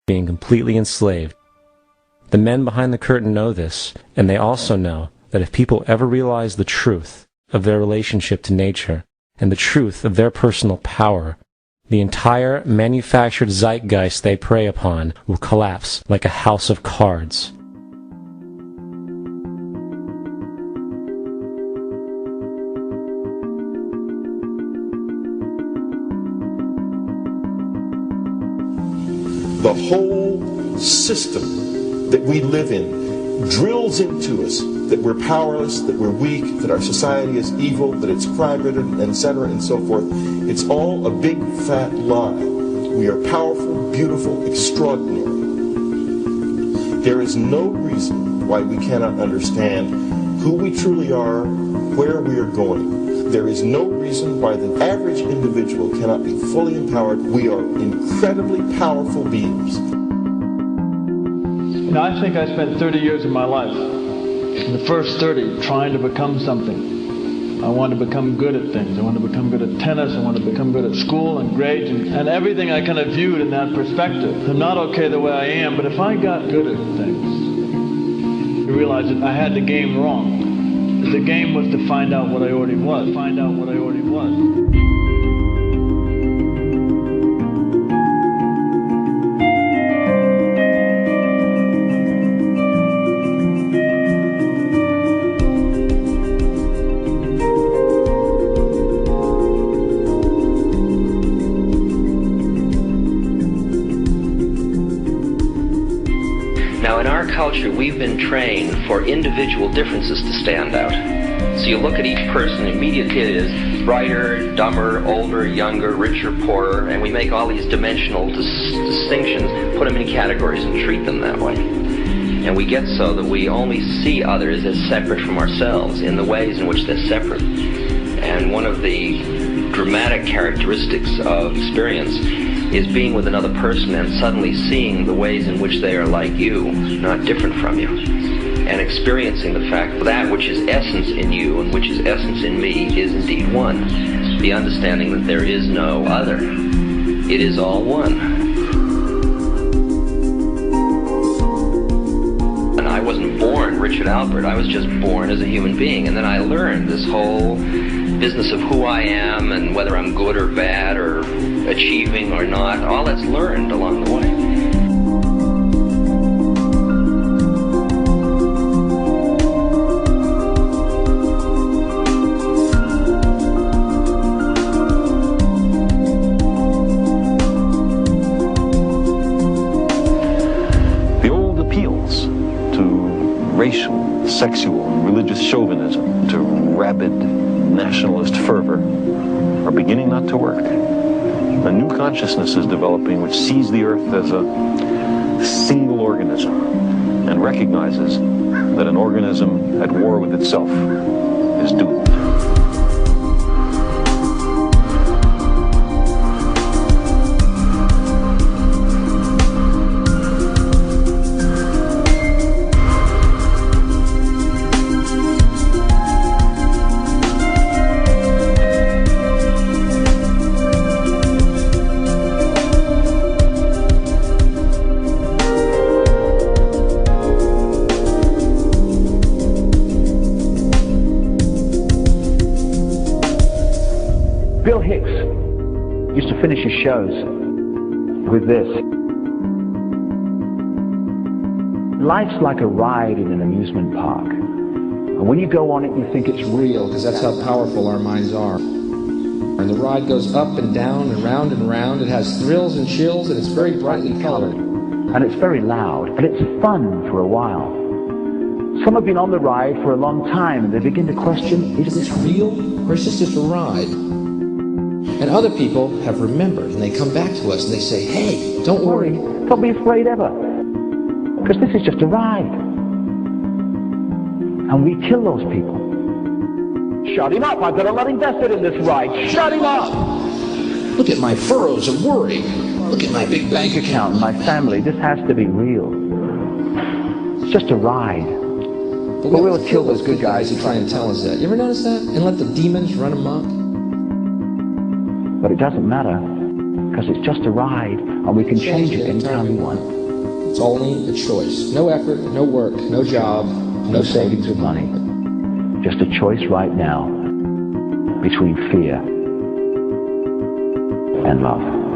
being completely enslaved. The men behind the curtain know this, and they also know that if people ever realize the truth of their relationship to nature and the truth of their personal power, the entire manufactured zeitgeist they prey upon will collapse like a house of cards. The whole system that we live in drills into us that we're powerless, that we're weak, that our society is evil, that it's crime-ridden, etc., and so forth. It's all a big fat lie. We are powerful, beautiful, extraordinary. There is no reason why we cannot understand who we truly are, where we are going. There is no reason why the average individual cannot be fully empowered. We are incredibly powerful beings. You know, I think I spent 30 years of my life, in the first 30, trying to become something. I wanted to become good at things. I wanted to become good at tennis. I wanted to become good at school and grades and everything I kind of viewed in that perspective. I'm not okay the way I am, but if I got good at things, I realized that I had the game wrong. The game was to find out what I already was. Find out what I already was. Now, in our culture, we've been trained for individual differences to stand out. So you look at each person, immediately it is brighter, dumber, older, younger, richer, poorer, and we make all these dimensional distinctions, put them in categories and treat them that way. And we get so that we only see others as separate from ourselves in the ways in which they're separate. And one of the dramatic characteristics of experience is being with another person and suddenly seeing the ways in which they are like you, not different from you, and experiencing the fact that which is essence in you and which is essence in me is indeed one. The understanding that there is no other. It is all one. And I wasn't born Richard Albert, I was just born as a human being, and then I learned this whole business of who I am and whether I'm good or bad or achieving or not. All that's learned along the way. The old appeals to racial, sexual, and religious chauvinism, to rabid nationalist fervor, are beginning not to work. A new consciousness is developing which sees the earth as a single organism and recognizes that an organism at war with itself is doomed. Bill Hicks used to finish his shows with this. Life's like a ride in an amusement park. And when you go on it, you think it's real, because that's how powerful our minds are. And the ride goes up and down and round and round. It has thrills and chills, and it's very brightly colored. And it's very loud, but it's fun for a while. Some have been on the ride for a long time, and they begin to question, is this real, or is this just a ride? And other people have remembered, and they come back to us and they say, hey, don't worry. Don't be afraid ever, because this is just a ride. And we kill those people. Shut him up. I've got a lot invested in this ride. Shut him up. Look at my furrows of worry. Look at my big bank account. My family. This has to be real. It's just a ride. But we'll kill those good guys who try and tell us that. You ever notice that? And let the demons run amok? But it doesn't matter, because it's just a ride. and we can change it anytime we want. It's only a choice. No effort, no work, no job, No savings of money. Just a choice right now between fear and love.